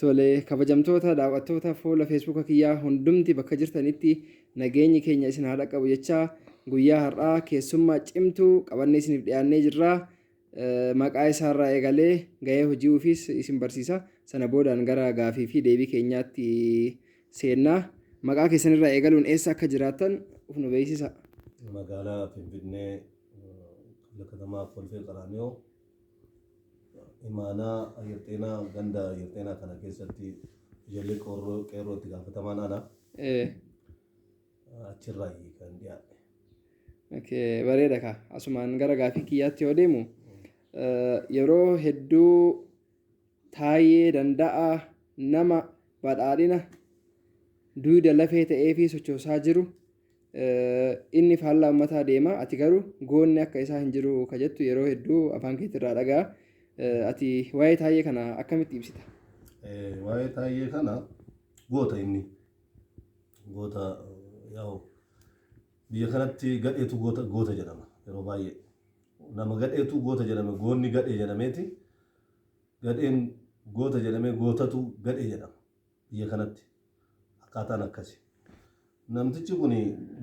Tole kabajamtoota daawwattoota fuula Facebook kiyyaa hundumti bakka jirtanitti nageenyi keenya isin haa dhaqqabu jechaa guyyaa har'aa keessummaa cimtuu qabannee isiniif dhiyaannee jirra. Maqaa isaarraa eegalee gahee hojii ofiis isin barsiisa. Sana boodaan gara gaafii fi deebii keenyaatti seennaa. Maqaa keessanirraa eegaluun eessa akka jiraattan nu beeksisa. Magaalaa Finfinnee katamaa Kolfee Qaraaniyoo imaanaa ayyaxeenaa ganda ayyaxeenaa kana keessatti ijoollee qeerroo itti gaafatamaan ana achirraa kan dhiyaadhe. Bareeda ka asumaan gara gaafii kiyyaatti yoo deemu yeroo hedduu taayyee danda'aa nama badhaadhina duuda lafee ta'ee fi sochoosaa jiru inni faallaa uummataa deema. Ati garuu goonni akka isaa hin jiru ka jettu yeroo hedduu afaan keetirraa dhagaa. Ati waa'ee taayyee kana akkamitti ibsita? Waa'ee taayyee kana goota inni goota yaa'u biyya kanatti gadheetu goota jedhama yeroo baay'ee nama gadheetu goota jedhame goonni gadhee jedhameeti gadheen goota jedhamee gootatu gadhee jedhama biyya kanatti akkaataan akkasi. Namtichi kun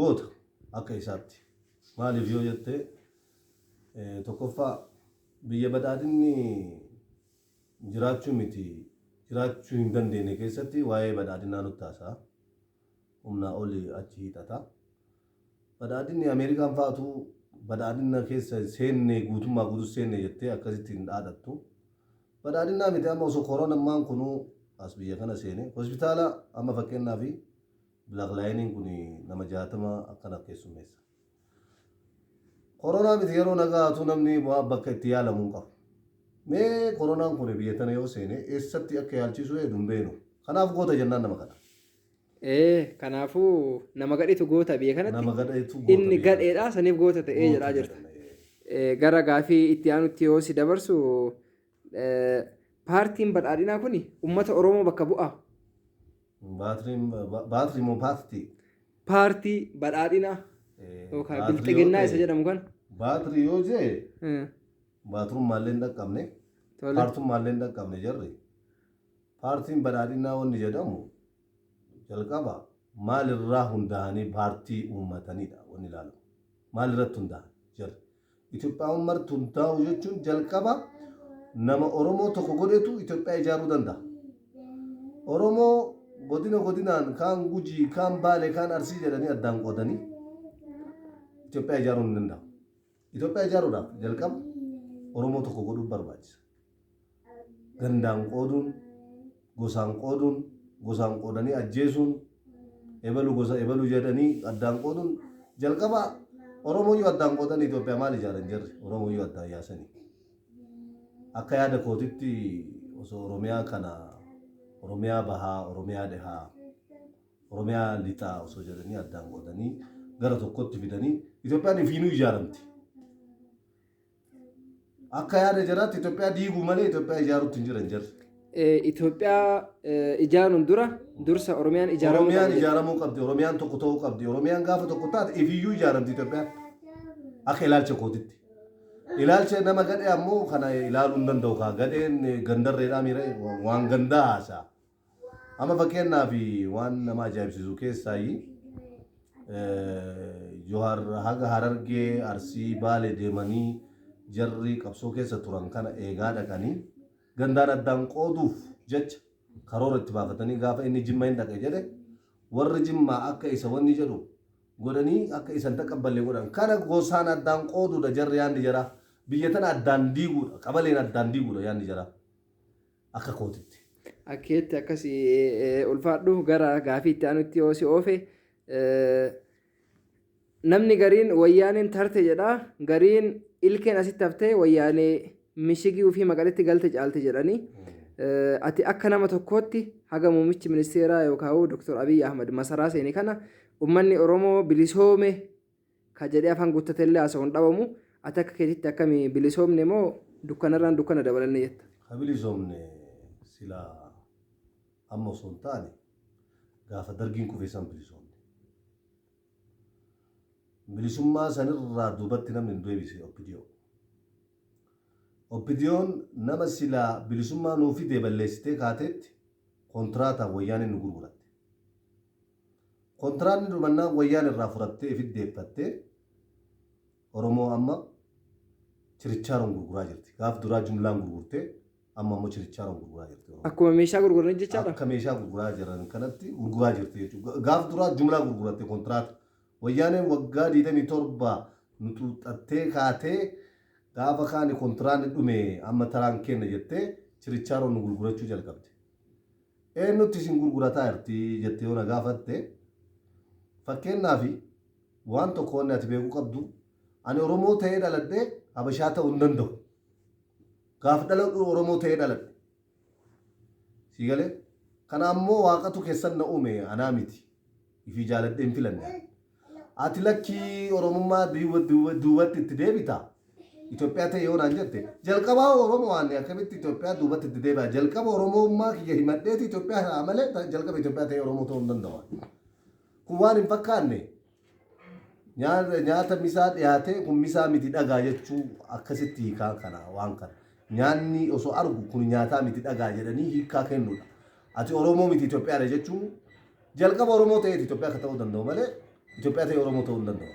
goota akka isaatti maaliif yoo jettee tokkoffaa biyya badhaadhinni jiraachuu miti jiraachuu hin dandeenye keessatti waa'ee badhaadhinaa nutti haasa'a. Humnaa oli achi hiixata. Badhaadhinni Ameerikaan fa'aatu badhaadhina keessa seenne guutummaa guutuu seenne jettee akkasitti hin dhaadhattu. Badhaadhinaa miti amma osoo koronammaan kunuu as biyya kana seene hospitaala amma fakkeenyaa fi Black Lioniin kun nama 60 akkana keessummeessa. Koronaa miti yeroo nagaatu namni bakka itti yaalamu qabu. Mee koronaan kun biyya tana yoo seene eessatti akka yaalchisu hedduun beenu. Kanaaf goota jennaan nama kana. Kanaafuu nama gadheetu goota biyya kanatti. Nama gadheetu goota. Inni gadheedha saniif goota ta'ee jedhaa jirta. Gara gaafii itti aanutti yoo si dabarsu paartiin badhaadhinaa kun uummata Oromoo bakka bu'a. Baatirii moo paartii? Paartii badhaadhinaa. Yookaan bilxiginnaa isa jedhamu kan. Baatirii yoo jee baatirummaa hin dhaqqabne paartummaa hin dhaqqabne jarri. Paartiin badhaadhinaa wanni jedhamu jalqaba maalirraa hundaa'anii paartii uummatanidha wanni ilaalamu. Maalirratti hundaa'a jarri. Itoophiyaan marti hundaa'u jechuun jalqaba nama Oromoo tokko godhetu Itoophiyaa ijaaruu danda'a. Oromoo godinaan kaan Gujii kaan Baalee kaan Arsii jedhanii addaan qoodanii Itoophiyaa ijaaruu hin danda'u. Itoophiyaa ijaaruudhaaf jalqaba Oromoo tokko godhuuf barbaachisa. Gandaan qooduun, gosaan qoodanii ajjeesuun, ebaluu gosa ebaluu jedhanii addaan qooduun jalqaba Oromooyyuu addaan qoodanii Itoophiyaa maal ijaaran jirri Oromooyyuu addaan yaasanii. Akka yaada kootitti osoo Oromiyaa kana Oromiyaa bahaa, Oromiyaa dhihaa, Oromiyaa lixaa osoo jedhanii addaan qoodanii gara tokkotti fidanii Itoophiyaan ifiinuu ijaaramti. Akka yaada jiraatti Itoophiyaa diiguu malee Itoophiyaa ijaaruutti hin jiran jirri. Itoophiyaa ijaaruun dursa Oromiyaan ijaaramuu qabdi. Oromiyaan tokko ta'uu qabdi. Oromiyaan gaafa tokko taate ifiyyuu ijaaramti Itoophiyaan. Akka ilaalcha kootitti. Ilaalcha nama gadhee ammoo kana ilaaluu hin danda'u kaa gadheen gandarreedhaa miira waan gandaa haasa'a. Amma fakkeenyaaf waan nama ajaa'ibsiisu keessaayi Johaar haga Harargee Arsii Baalee deemanii jarri qabsoo keessa turan kana eegaa dhaqanii gandaan addaan qooduuf jecha karoora itti baafatanii gaafa inni Jimmaa hin dhaqe jedhe warri Jimmaa akka isa wanni jedhu godhanii akka isan taqabbalee godhan kana gosaan addaan qooduudha jarri yaadni jira biyya tana addaan diiguudha qabaleen addaan diiguudha yaadni jira akka kootitti. Akkeetti akkasii ulfaadhu gara gaafii itti aanutti yoo si oofe namni gariin wayyaaneen tarte jedha gariin ilkeen asitti haftee wayyaanee mishigii ofii maqaletti galte caalte jedhanii ati akka nama tokkootti haga muummichi ministeeraa yookaan Dr. Abiy Ahmad masaraa seenii kana uummanni Oromoo bilisoome ka jedhee afaan guuttatellee haasa'uun dhabamu ati akka keetitti akkamii bilisoomne moo dukkanarraan dukkana dabalanne jetta? Ha bilisoomne silaa amma osoo hin taane gaafa dargiin kufeessan bilisoomne. Bilisummaa sanirraa duubatti namni hin deebise Oppidiyoo. Oppidiyoon nama silaa bilisummaa nuu fidee balleessitee kaateetti kontiraataa wayyaaneen nu gurguratte. Kontiraatni dhumannaa wayyaan irraa fudhattee fiddeeffattee Oromoo amma chirichaaroon gurguraa jirti. Gaaf duraa jumlaan gurgurtee amma immoo chirichaaroon gurguraa jirti. Akkuma meeshaa gurguran jechaadha. Akka meeshaa gurguraa jiran kanatti gurguraa jirti jechuudha. Gaaf duraa jumlaa gurguratte kontiraata. Wayyaaneen waggaa 27 nutu xattee kaatee gaafa kaani kontiraanni dhume amma taraan kenna jettee chirichaaroon nu gurgurachuu jalqabde. Eenyutti isin gurgurataa jirti jettee yoo na gaafatte fakkeenyaaf waan tokko wanni ati beekuu qabdu ani Oromoo ta'ee dhaladhee Habashaa ta'uu hin danda'u. Gaaf dhaladhu Oromoo ta'ee dhaladhe. Si galee? Kana ammoo waaqatu keessan na uume anaa miti. Ifii jaaladhee hin filanne. Ati lakkii Oromummaa duubatti itti deebita. Itoophiyaa ta'e yoo naan jette jalqabaa Oromoo waan akkamitti Itoophiyaa duubatti itti deebi'a. Jalqaba Oromummaa kiyya himadheeti Itoophiyaa malee jalqaba Itoophiyaa ta'e Oromoo ta'uu hin danda'u. Kun waan hin fakkaanne nyaata misaa dhiyaate kun misaa miti dhagaa jechuu akkasitti hiikaa kana waan kana. Nyaanni osoo argu kun nyaataa miti dhagaa jedhanii hiikaa kennudha. Ati Oromoo miti Itoophiyaadha jechuun jalqaba Oromoo ta'eeti Itoophiyaa akka ta'uu danda'u malee Itoophiyaa ta'e Oromoo ta'uu hin danda'u.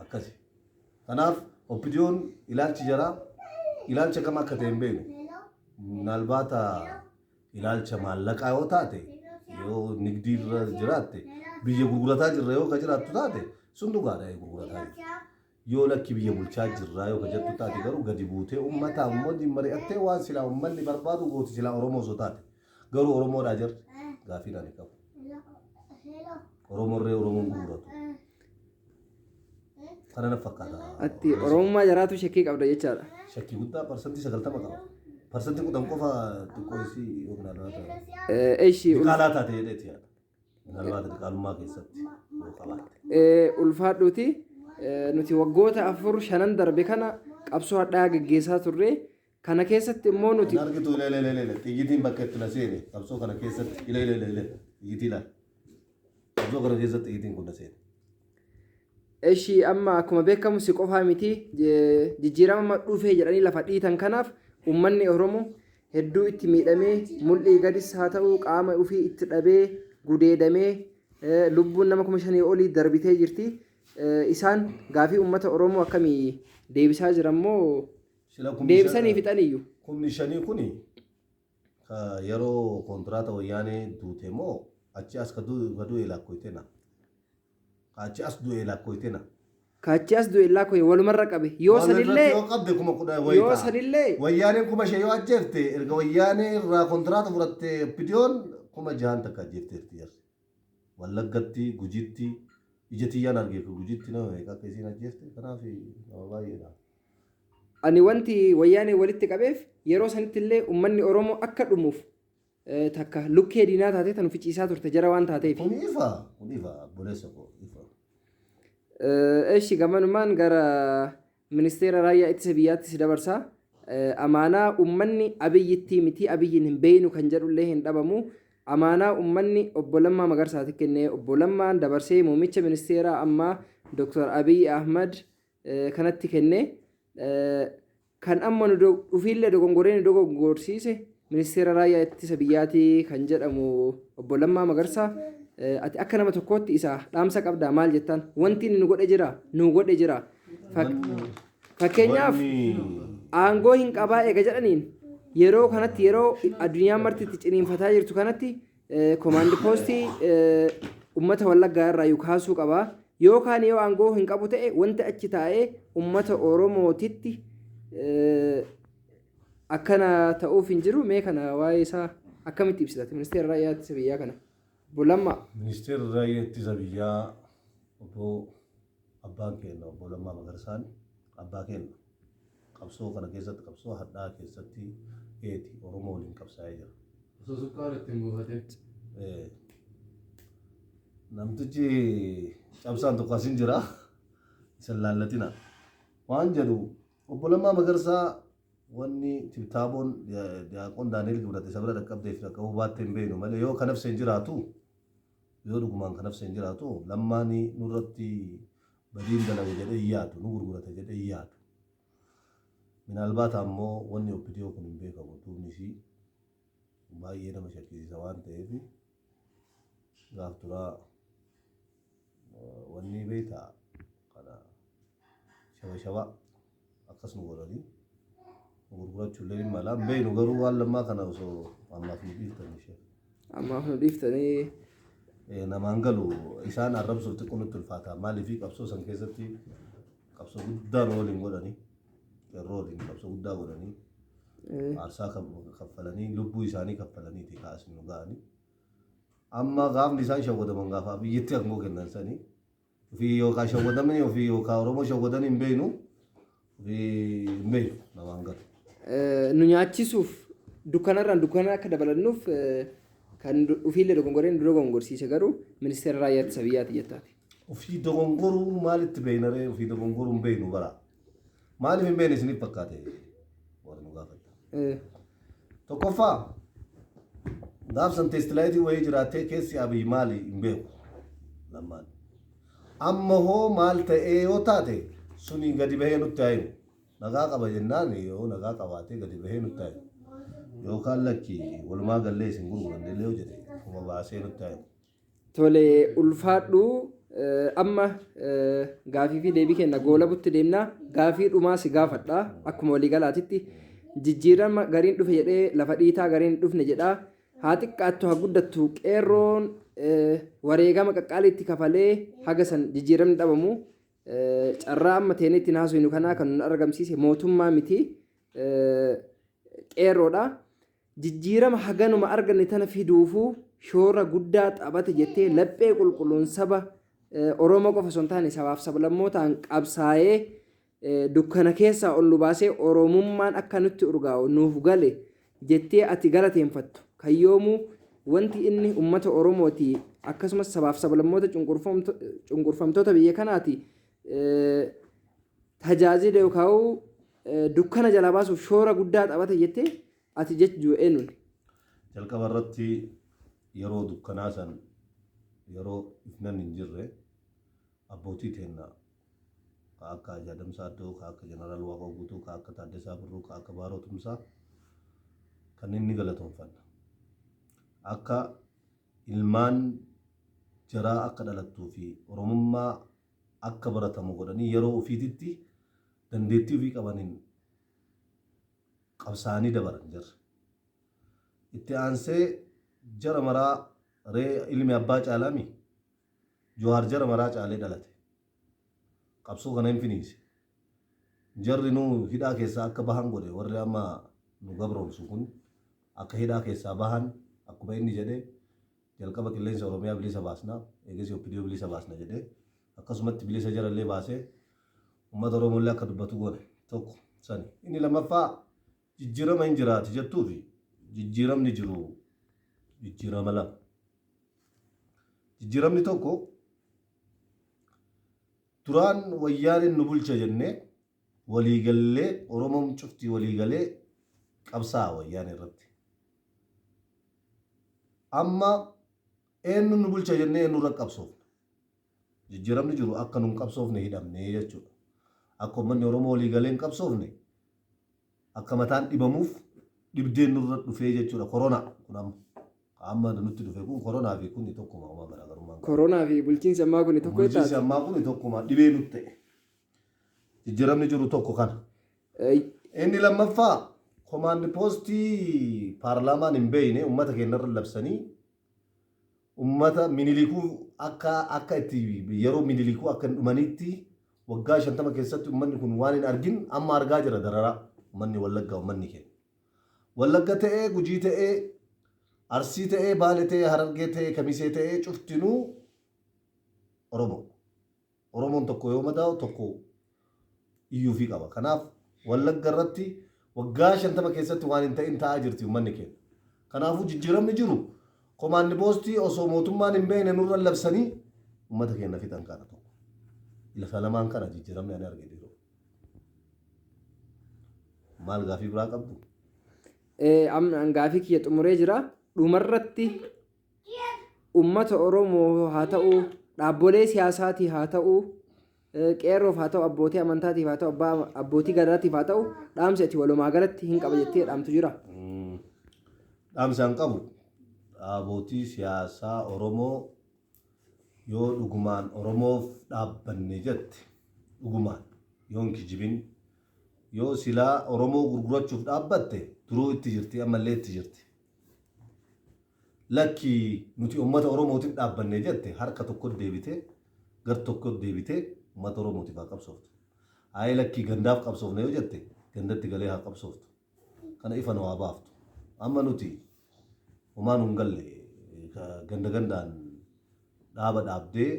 Akkasi. Kanaaf oppidiyoon ilaalchi jaraa ilaalcha kam akka ta'e hin beeknu. Naalbaata ilaalcha maallaqaa yoo taate yoo nigdii irra jiraatte biyya gurgurataa jirra yoo ka jiraattu taate sun dhugaadha gurgurataa jirra. Yoo lakki biyya bulchaa jirra yoo ka jettu taate garuu gadi buutee uummataa uummanni mari'attee waan silaa uummanni barbaadu gooti silaa Oromoo osoo taate garuu Oromoodhaa jirra gaafiidhaan hin qabu. Oromoorree Oromoon gurguratu. Kana na fakkaata. Ati Oromummaa jaraatu shakkii qabda jechaadha. Shakkii guddaa parsantii 90 qaba. Parsantii 10 qofa xiqqoo isii yookaan alaata. Eeshi. Qaalaa taate jedheeti yaada. Nalbaata qaalummaa keessatti yoo qabaatte. Ulfaadhuuti nuti waggoota 4-5 darbe kana qabsoo hadhaa gaggeessaa turre kana keessatti immoo nuti. Argitu leeleeleele xiyyitiin bakka itti na seene qabsoo kana keessatti leeleeleele xiyyitii laal. Qabsoo kana keessatti xiyyitiin kun na seene. Eeshi amma akkuma beekamu si qofaa miti jijjiirama dhufee jedhanii lafa dhiitan kanaaf uummanni Oromoo hedduu itti miidhamee mul'ii gadis haa ta'u qaama ofii itti dhabee gudeedamee lubbuun nama 5,000 olii darbitee jirti. Isaan gaafii uummata Oromoo akkamii deebisaa jirammoo deebisanii fixaniyyuu. 5,000 kuni yeroo kontiraata wayyaanee duute moo achi as kaduu lakkoyteena. Kachi as du'e lakkoyteena. Kachi as du'e lakkoy walumarra qabe yoo sanillee yoo qabde kuma kudha wayita. Yoo sanillee wayyaaneen 5,000 yoo ajjeefte erga wayyaanee irraa kontiraata fudhatte oppidiyoon 6,000 takka ajjeefteerti jarri. Wallaggatti Gujitti ijatiyyaan argee Gujitti nama akka isiin ajjeefte kanaaf nama baay'eedha. Ani wanti wayyaanee walitti qabeef yeroo sanitti illee uummanni Oromoo akka dhumuuf takka lukkee diinaa taatee tan ficiisaa turte jara waan taateef. Kunifa boleessa koo ifa. Eeshi gamanumaan gara ministeera raayyaa ittisa biyyaatti si dabarsaa. Amaanaa uummanni abiyyitti miti abiyyiin hin beeynu kan jedhullee hin dhabamu. Amaanaa uummanni obbo Lammaa Magarsaatti kennee obbo Lammaan dabarsee muummicha ministeeraa ammaa Dr. Abiy Ahmad kanatti kennee kan amma nu dhufiillee dogongoree nu dogongorsiise ministeera raayyaa ittisa biyyaatii kan jedhamu obbo Lammaa Magarsaa. Ati akka nama tokkootti isa dhaamsa qabdaa maal jettaan wanti nu godhe jira fakkeenyaaf aangoo hin qabaa eega jedhaniin yeroo kanatti yeroo addunyaan martitti ciniinfataa jirtu kanatti komaandi poostii uummata Wallaggaa irraa kaasuu qabaa yookaan yoo aangoo hin qabu ta'e wanti achi taa'ee uummata Oromootitti akkana ta'uuf hin jiru mee kana waa'ee isaa akkamitti ibsitati ministeera raayyaa ittisa biyyaa kana. Lammaa. Ministeerri raayyaa ittisa biyyaa obbo abbaan keenya obbo Lammaa Magarsaan abbaa keenya qabsoo kana keessatti qabsoo hadhaa keessatti eeti Oromoo waliin qabsaa'ee jira. Osoo sukkaara ittiin buufatee. Namtichi cabsaan tokko asin jira isa laallatina waan jedhu obbo Lammaa Magarsaa wanni tibtaaboon Diyaaqoon Daani'el Gibrat isa bira dhaqqabdeef akka hubaatti hin beeknu malee yoo kanaf seen jiraatu yoo dhugumaan kanaf seen jiraatu Lammaani nurratti badiin dalaga jedhee yaadu nu gurgurata jedhee yaadu. Minaalbaata ammoo wanni oppidiyoo kun hin beekamu duubni isii baay'ee nama shakkisiisa waan ta'eef gaaf turaa wanni beektaa kana shaba akkas nu godhanii gurgurachuu illee mala beenu garuu waan lammaa kana osoo ammaaf nu dhiiftanii ishee. Ammaaf nu dhiiftanii. Namaan galu isaan arrabsuuf xiqqoo nutti ulfaata maaliif qabsoo san keessatti qabsoo guddaa waliin godhanii yeroo waliin qabsoo guddaa godhanii aarsaa kaffalanii lubbuu isaanii kaffalaniiti kaasni nu ga'anii amma gaafni isaan shawwadaman gaafa biyyatti hangoo kennan sanii ofii yookaan shawwadamanii ofii yookaan Oromoo shawwadanii hin beeknu ofii hin beeknu namaan galu. Nu nyaachisuuf dukkanarraan dukkana akka dabalannuuf kan ofiillee dogongoreen dura dogongorsiise garuu ministeera raayyaa ittisa biyyaati jettaati. Ofii dogongoruu maalitti beeknaree ofii dogongoruu hin beeknu bara maaliif hin beekne isiniif fakkaate warra nu gaafata. Tokkoffaa gaafsan teestilaayitii wayii jiraattee keessi abiy maali hin beeku lammaan. Amma hoo maal ta'ee yoo taate suni gadi bahee nutti haayimu nagaa qaba jennaan yoo nagaa qabaatee gadi bahee nutti haayimu. Yookaan lakki walumaa gallee isin gurguran illee yoo jedhe kuma baasee nutti haayimu. Tole ulfaadhu amma gaafii fi deebii kenna goola butti deemnaa gaafii dhumaa si gaafadha akkuma waliigalaatitti jijjiirama gariin dhufe jedhee lafa dhiitaa gariin dhufne jedhaa haa xiqqaattu haa guddattu qeerroon wareegama qaqqaaliitti kafalee haga san jijjiiramni dhabamu carraa amma teenetti naasuu kanaa kan nu argamsiise mootummaa miti qeerroodha. Jijjiirama haganuma arganne tana fiduufuu shoora guddaa taphate jettee laphee qulqulluun saba Oromoo qofa osoo hin taane sabaaf sablammootaan qabsaa'ee dukkana keessaa ol nu baasee Oromummaan akka nutti urgaa'u nuuf gale jettee ati galateeffattu kayyoomuu wanti inni uummata Oromooti akkasumas sabaaf sablammoota cunqurfamtoota biyya kanaati tajaajila yookaan dukkana jalaa baasuuf shoora guddaa taphate jettee ati jechuu eenyuun. Jalqaba irratti yeroo dukkanaa san yeroo ifnan hin jirre abbootii teennaa ka akka Jaadamsaa Addoo ka akka Jeneraal Waaqoo Guutuu ka akka Taaddasaa Birruu ka akka Baaroo Tumsaa kanneen ni galatoonfanna. Akka ilmaan jaraa akka dhalattuu fi Oromummaa akka baratamu godhanii yeroo ofiititti dandeettii ofii qabaniin qabsaanii dabalan jirra. Itti aansee jara maraa ree ilmi abbaa caalaami Johaar jara maraa caalee dhalate. Qabsoo kana hin finiise. Jarri nu hidhaa keessaa akka bahan godhe warri amma nu gabroomsu kun akka hidhaa keessaa bahan akkuma inni jedhee jalqaba qilleensa Oromiyaa bilisa baasnaa eegas OPDO bilisa baasna jedhee akkasumatti bilisa jarallee baasee uummata Oromollee akka dubbatu godhe tokko sani. Inni lammaffaa jijjiirama hin jiraati jettuu fi jijjiiramni jiru jijjiirama lama. Jijjiiramni tokko duraan wayyaaniin nu bulcha jennee waliigallee Oromoon cuftii waliigalee qabsaa wayyaan irratti. Amma eenyu nu bulcha jennee eenyu irra qabsoofne. Jijjiiramni jiru akka nun qabsoofne hidhamne jechuudha. Akka uummanni Oromoo waliigalee hin qabsoofne akka mataan dhibamuuf dhibdeen nurra dhufee jechuudha. Koronaa kun amma nutti dhufe kun koronaa fi kun tokkuma uumaa garaagarummaa. Koronaa fi bulchiinsi ammaa kun tokko jechuudha. Bulchiinsi ammaa kun tokkuma dhibee nutti ta'e. Jijjiiramni jiru tokko kana. Inni lammaffaa komaandi poostii paarlaamaan hin beeyne uummata keenyarra labsanii uummata minilikuu akka itti yeroo minilikuu akka hin dhumanitti waggaa 50 keessatti uummanni kun waan hin argin amma argaa jira dararaa uummanni Wallaggaa uummanni keenya. Wallagga ta'ee Gujii ta'ee Arsii ta'ee Baalee ta'ee Harargee ta'ee Kamisee ta'ee cuftinuu Oromoo. Oromoon tokko yoo madaa'u tokko iyyuu fi qaba. Kanaaf Wallagga irratti waggaa 50 keessatti waan hin ta'in ta'aa jirti uummanni keenya. Kanaafuu jijjiiramni jiru komaandi poostii osoo mootummaan hin beekne nurra labsanii uummata keenya fixan kana tokko. Lafa lamaan kana jijjiiramni ani argee jiru. Maal gaafii biraa qabdu? Amma gaafii kiyya xumuree jira. Dhumarratti uummata Oromoo haa ta'u dhaabbolee siyaasaatii haa ta'u qeerroof haa ta'u abbootii amantaatiif haa ta'u abbootii gadaatiif haa ta'u dhaamsa itti walumaa galatti hin qaba jettee dhaamtu jira. dhaamsaan qabu dhaabotii siyaasaa Oromoo yoo dhugumaan Oromoof dhaabbanne jette dhugumaan yoon kijibin yoo silaa Oromoo gurgurachuuf dhaabbatte duruu itti jirti ammallee itti jirti. Lakki nuti uummata Oromootiif dhaabbanne jette harka tokko deebitee gar tokko deebitee uummata Oromootiif haa qabsooftu. Ayi lakki gandaaf qabsoofne yoo jette gandatti galee haa qabsooftu. Kana ifa waa baaftu. Amma nuti homaan hungalle gandaan dhaaba dhaabdee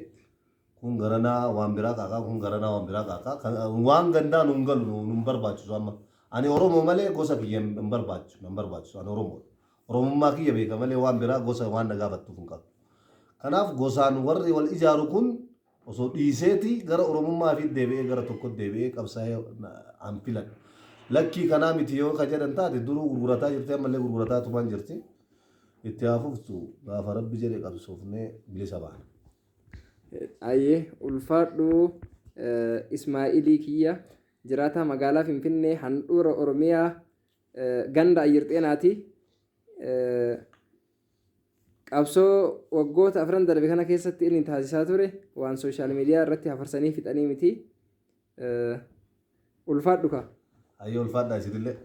kun garanaa waan biraa qaaqa kun garanaa waan biraa qaaqa waan gandaan hungalu nun barbaachisu amma ani Oromoo malee gosa kiyya hin barbaachisu ani Oromummaa kiyya beeka malee waan biraa gosa waan na gaafattuuf hin qabu. Kanaaf gosaan warri wal ijaaru kun osoo dhiiseeti gara Oromummaa fi deebi'ee gara tokko deebi'ee qabsaa'ee an filan. Lakkii kanaa miti yoo ka jedhan taate duruu gurgurataa jirti ammallee gurgurataa tumaan jirti. Itti haafuftu gaafa rabbi jedhee qabsoofnee bilisa baana. Ayyee ulfaadhu Ismaa'ilii kiyya jiraataa magaalaa Finfinnee handhuura Oromiyaa ganda Ayyirxeenaati. Qabsoo waggoota afran darbe kana keessatti inni taasisaa ture waan sooshaal miidiyaa irratti hafarsanii fixanii miti. Ulfaadhu ka. Ayyee ulfaadhaa isinillee.